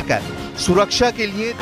देकर सुरक्षा के लिए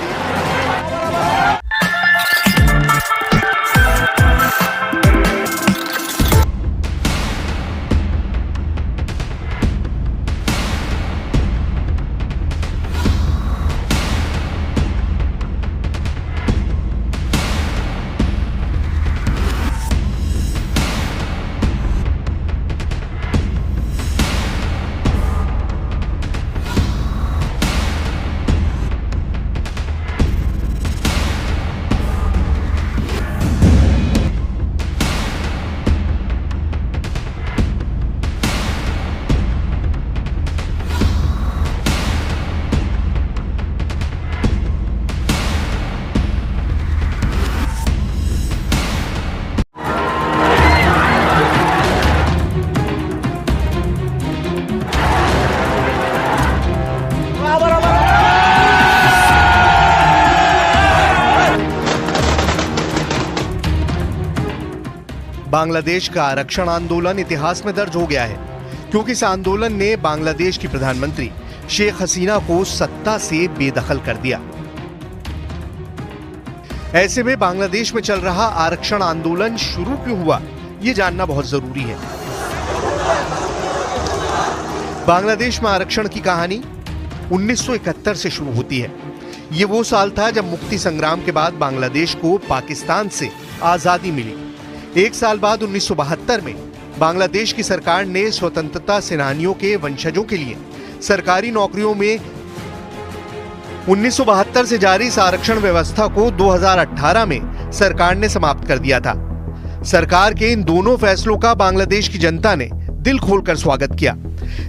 बांग्लादेश का आरक्षण आंदोलन इतिहास में दर्ज हो गया है, क्योंकि इस आंदोलन ने बांग्लादेश की प्रधानमंत्री शेख हसीना को सत्ता से बेदखल कर दिया। ऐसे में बांग्लादेश में चल रहा आरक्षण आंदोलन शुरू क्यों हुआ, ये जानना बहुत जरूरी है। बांग्लादेश में आरक्षण की कहानी 1971 से शुरू होती है। ये वो साल था जब मुक्ति संग्राम के बाद बांग्लादेश को पाकिस्तान से आजादी मिली। एक साल बाद 1972 में बांग्लादेश की सरकार ने स्वतंत्रता सेनानियों के वंशजों के लिए सरकारी नौकरियों में 1972 से जारी इस आरक्षण व्यवस्था को 2018 में सरकार ने समाप्त कर दिया था। सरकार के इन दोनों फैसलों का बांग्लादेश की जनता ने दिल खोलकर स्वागत किया।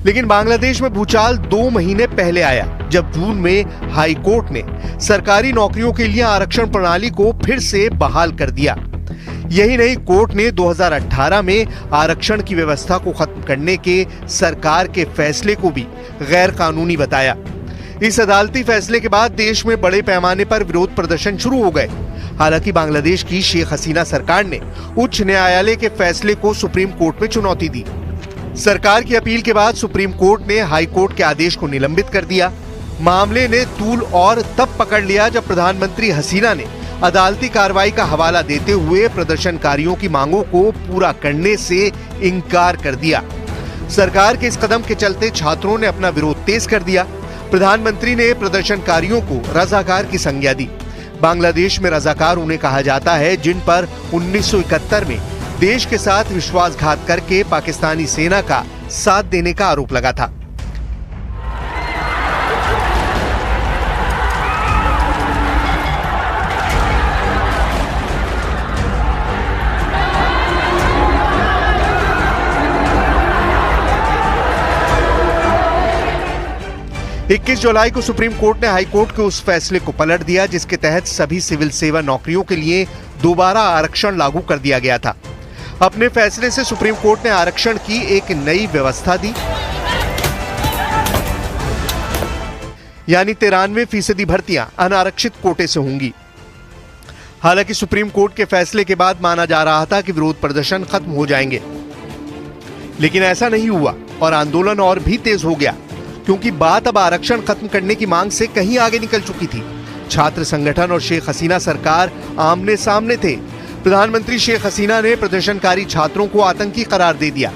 लेकिन बांग्लादेश में भूचाल 2 महीने पहले आया, जब जून में हाई कोर्ट ने सरकारी नौकरियों के लिए आरक्षण प्रणाली को फिर से बहाल कर दिया। यही नहीं, कोर्ट ने 2018 में आरक्षण की व्यवस्था को खत्म करने के सरकार के फैसले को भी गैर कानूनी बताया। इस अदालती फैसले के बाद देश में बड़े पैमाने पर विरोध प्रदर्शन शुरू हो गए। हालांकि बांग्लादेश की शेख हसीना सरकार ने उच्च न्यायालय के फैसले को सुप्रीम कोर्ट में चुनौती दी। सरकार की अपील के बाद सुप्रीम कोर्ट ने हाई कोर्ट के आदेश को निलंबित कर दिया। मामले ने तूल और तब पकड़ लिया जब प्रधानमंत्री हसीना ने अदालती कार्रवाई का हवाला देते हुए प्रदर्शनकारियों की मांगों को पूरा करने से इनकार कर दिया। सरकार के इस कदम के चलते छात्रों ने अपना विरोध तेज कर दिया। प्रधानमंत्री ने प्रदर्शनकारियों को रजाकार की संज्ञा दी। बांग्लादेश में रजाकार उन्हें कहा जाता है जिन पर 1971 में देश के साथ विश्वासघात करके पाकिस्तानी सेना का साथ देने का आरोप लगा था। 21 जुलाई को सुप्रीम कोर्ट ने हाई कोर्ट के उस फैसले को पलट दिया जिसके तहत सभी सिविल सेवा नौकरियों के लिए दोबारा आरक्षण लागू कर दिया गया था। अपने फैसले से सुप्रीम कोर्ट ने आरक्षण की एक नई व्यवस्था दी, यानी 93% भर्तियां अनारक्षित कोटे से होंगी। हालांकि सुप्रीम कोर्ट के फैसले के बाद माना जा रहा था कि विरोध प्रदर्शन खत्म हो जाएंगे, लेकिन ऐसा नहीं हुआ और आंदोलन और भी तेज हो गया, क्योंकि बात अब आरक्षण खत्म करने की मांग से कहीं आगे निकल चुकी थी। छात्र संगठन और शेख हसीना सरकार आमने सामने थे। प्रधानमंत्री शेख हसीना ने प्रदर्शनकारी छात्रों को आतंकी करार दे दिया,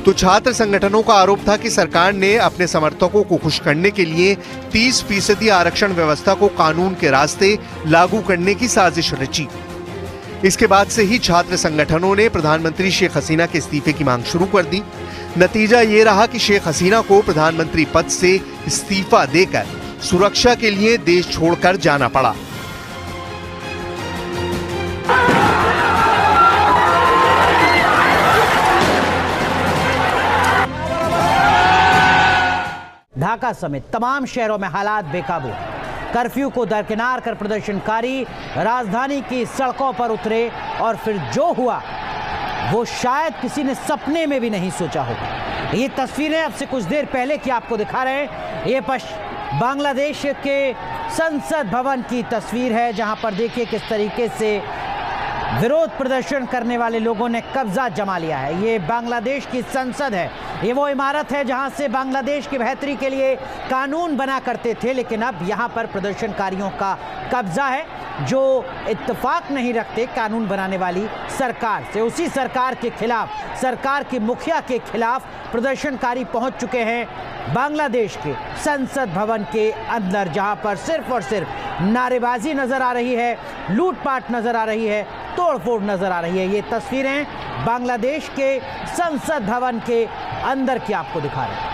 तो छात्र संगठनों का आरोप था कि सरकार ने अपने समर्थकों को खुश करने के लिए 30% आरक्षण व्यवस्था को कानून के रास्ते लागू करने की साजिश रची। इसके बाद से ही छात्र संगठनों ने प्रधानमंत्री शेख हसीना के इस्तीफे की मांग शुरू कर दी। नतीजा ये रहा कि शेख हसीना को प्रधानमंत्री पद से इस्तीफा देकर सुरक्षा के लिए देश छोड़कर जाना पड़ा। ढाका समेत तमाम शहरों में हालात बेकाबू। कर्फ्यू को दरकिनार कर प्रदर्शनकारी राजधानी की सड़कों पर उतरे और फिर जो हुआ वो शायद किसी ने सपने में भी नहीं सोचा होगा। ये तस्वीरें अब से कुछ देर पहले की आपको दिखा रहे हैं। ये बांग्लादेश के संसद भवन की तस्वीर है, जहां पर देखिए किस तरीके से विरोध प्रदर्शन करने वाले लोगों ने कब्जा जमा लिया है। ये बांग्लादेश की संसद है ये वो इमारत है जहां से बांग्लादेश की बेहतरी के लिए कानून बना करते थे, लेकिन अब यहां पर प्रदर्शनकारियों का कब्जा है जो इत्तेफाक नहीं रखते कानून बनाने वाली सरकार से। उसी सरकार के खिलाफ, सरकार के मुखिया के खिलाफ प्रदर्शनकारी पहुंच चुके हैं बांग्लादेश के संसद भवन के अंदर, जहां पर सिर्फ और सिर्फ नारेबाजी नजर आ रही है, लूटपाट नजर आ रही है, तोड़फोड़ नजर आ रही है। ये तस्वीरें बांग्लादेश के संसद भवन के अंदर की आपको दिखा रहे हैं।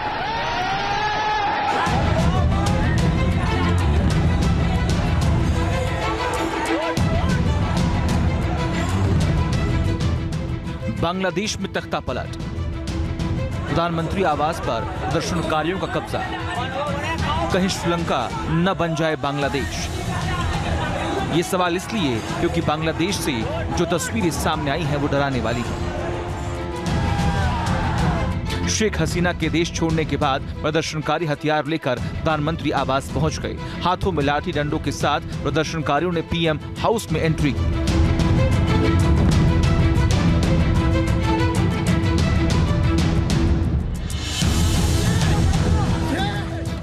बांग्लादेश में तख्ता पलट, प्रधानमंत्री आवास पर प्रदर्शनकारियों का कब्जा। कहीं श्रीलंका न बन जाए बांग्लादेश। ये सवाल इसलिए क्योंकि बांग्लादेश से जो तस्वीरें सामने आई हैं वो डराने वाली है। शेख हसीना के देश छोड़ने के बाद प्रदर्शनकारी हथियार लेकर प्रधानमंत्री आवास पहुंच गए। हाथों में लाठी डंडों के साथ प्रदर्शनकारियों ने पीएम हाउस में एंट्री की।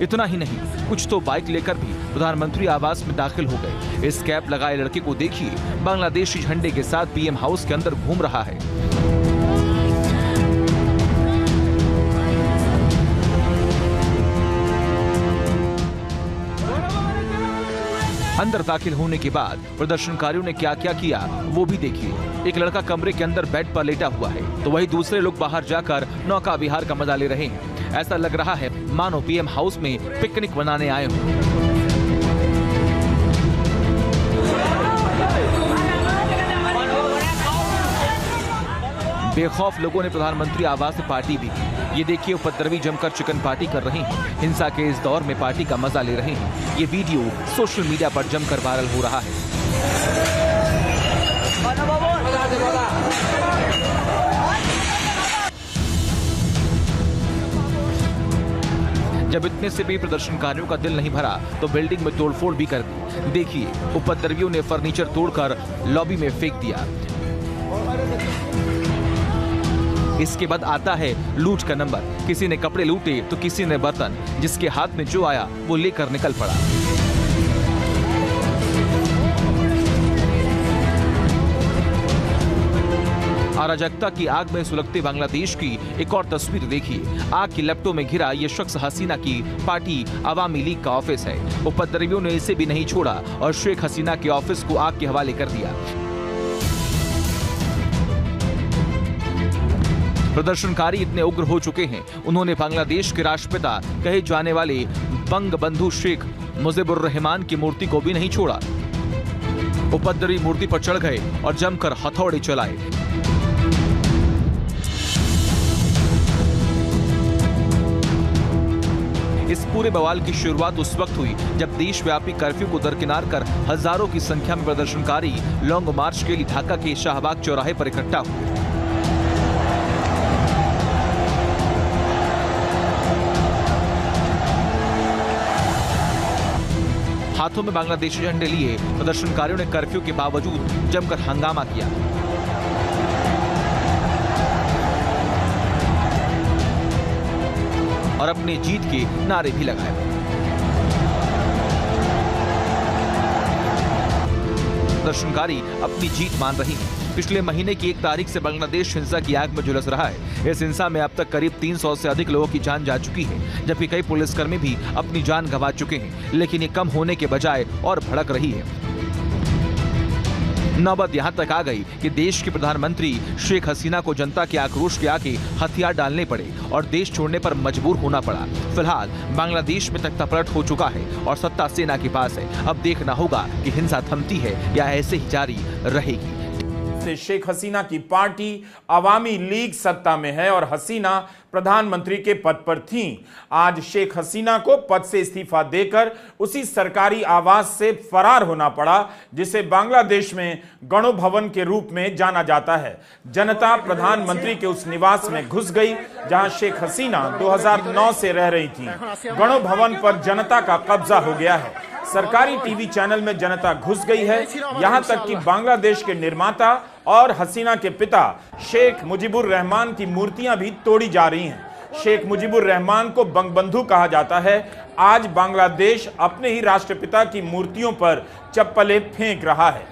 इतना ही नहीं, कुछ तो बाइक लेकर भी प्रधानमंत्री आवास में दाखिल हो गए। इस कैप लगाए लड़के को देखिए, बांग्लादेशी झंडे के साथ पीएम हाउस के अंदर घूम रहा है। अंदर दाखिल होने के बाद प्रदर्शनकारियों ने क्या क्या किया वो भी देखिए। एक लड़का कमरे के अंदर बेड पर लेटा हुआ है तो वही दूसरे लोग बाहर जाकर नौका विहार का मजा ले रहे हैं। ऐसा लग रहा है मानो पीएम हाउस में पिकनिक मनाने आए हों। बेखौफ लोगों ने प्रधानमंत्री आवास में पार्टी भी की। ये देखिए, उपद्रवी जमकर चिकन पार्टी कर रहे हैं। हिंसा के इस दौर में पार्टी का मजा ले रहे हैं। ये वीडियो सोशल मीडिया पर जमकर वायरल हो रहा है। जब इतने से भी प्रदर्शनकारियों का दिल नहीं भरा तो बिल्डिंग में तोड़फोड़ भी कर दी। देखिए, उपद्रवियों ने फर्नीचर तोड़कर लॉबी में फेंक दिया। इसके बाद आता है लूट का नंबर। किसी ने कपड़े लूटे तो किसी ने बर्तन। जिसके हाथ में जो आया वो लेकर निकल पड़ा। अराजकता की आग में सुलगते बांग्लादेश की एक और तस्वीर देखिए। आग की लपटों में घिरा ये शख्स हसीना की पार्टी अवामी लीग का ऑफिस है। उपद्रवियों ने इसे भी नहीं छोड़ा और शेख हसीना के ऑफिस को आग के हवाले कर दिया। प्रदर्शनकारी इतने उग्र हो चुके हैं, उन्होंने बांग्लादेश के राष्ट्रपिता कहे जाने वाले बंग बंधु शेख मुजीबुर रहमान की मूर्ति को भी नहीं छोड़ा। उपद्रवी मूर्ति पर चढ़ गए और जमकर हथौड़े चलाए। इस पूरे बवाल की शुरुआत उस वक्त हुई जब देशव्यापी कर्फ्यू को दरकिनार कर हजारों की संख्या में प्रदर्शनकारी लॉन्ग मार्च के लिए ढाका के शाहबाग चौराहे पर इकट्ठा हुए। हाथों में बांग्लादेशी झंडे लिए प्रदर्शनकारियों ने कर्फ्यू के बावजूद जमकर हंगामा किया। और अपनी जीत के नारे भी लगाए। प्रदर्शनकारी अपनी जीत मान रही हैं। पिछले महीने की 1 तारीख से बांग्लादेश हिंसा की आग में झुलस रहा है। इस हिंसा में अब तक करीब 300 से अधिक लोगों की जान जा चुकी है, जबकि कई पुलिसकर्मी भी अपनी जान गंवा चुके हैं। लेकिन ये कम होने के बजाय और भड़क रही है। नौबत यहां तक आ गई कि देश के प्रधानमंत्री शेख हसीना को जनता के आक्रोश के आगे हथियार डालने पड़े और देश छोड़ने पर मजबूर होना पड़ा। फिलहाल बांग्लादेश में तख्तापलट हो चुका है और सत्ता सेना के पास है। अब देखना होगा कि हिंसा थमती है या ऐसे ही जारी रहेगी। शेख हसीना की पार्टी अवामी लीग सत्ता में है और हसीना प्रधानमंत्री के पद पर थीं। आज शेख हसीना को पद से इस्तीफा देकर उसी सरकारी आवास से फरार होना पड़ा जिसे बांग्लादेश में गणो भवन के रूप में जाना जाता है। जनता प्रधानमंत्री के उस निवास में घुस गई जहां शेख हसीना 2009 से रह रही थी। गणो भवन पर जनता का कब्जा हो गया है। सरकारी टीवी चैनल में जनता घुस गई है। यहां तक कि बांग्लादेश के निर्माता और हसीना के पिता शेख मुजीबुर रहमान की मूर्तियां भी तोड़ी जा रही हैं। शेख मुजीबुर रहमान को बंगबंधु कहा जाता है, आज बांग्लादेश अपने ही राष्ट्रपिता की मूर्तियों पर चप्पलें फेंक रहा है।